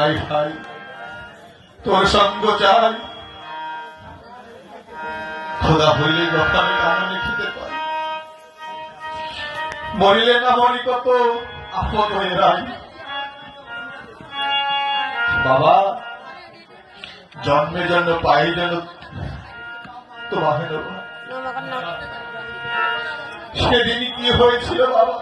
নাই ভাই, তোর সঙ্গ চাই। খোদা হইলে গফানে কামনে খেতে পাই, মরিলে না মরি কত আপদ হয়ে রাই। বাবা জন্মে জন্ম পাই যেন তোমার সেদিনই কি হয়েছিল বাবা,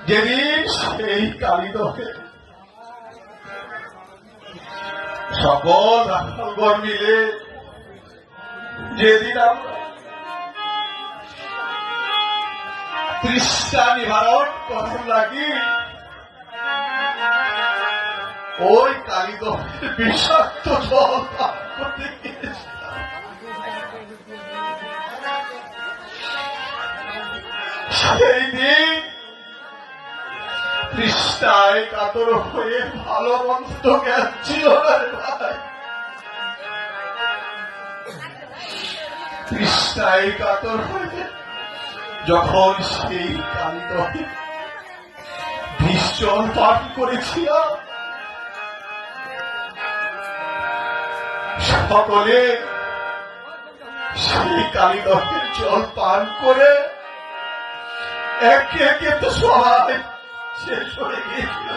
যেদিন সেই কালিদহে সকল রাখালগণ মিলে যেদিন আমরা তৃষ্ণা নিবারণ করতে লাগি, ওই কালিদহের বিষাক্ত জল পান করতে গিয়েছিলাম। সেই দিন তৃষ্ণায় কাতর হয়ে ভালো মন্দ জ্ঞান ছিল না রে ভাই, তৃষ্ণায় কাতর হয়ে যখন সেই কালিদহে বিষ জল পান করেছিলাম, সকলে সেই কালিদহের জল পান করে একে একে তো সবাই শেষ হয়ে গিয়েছিল।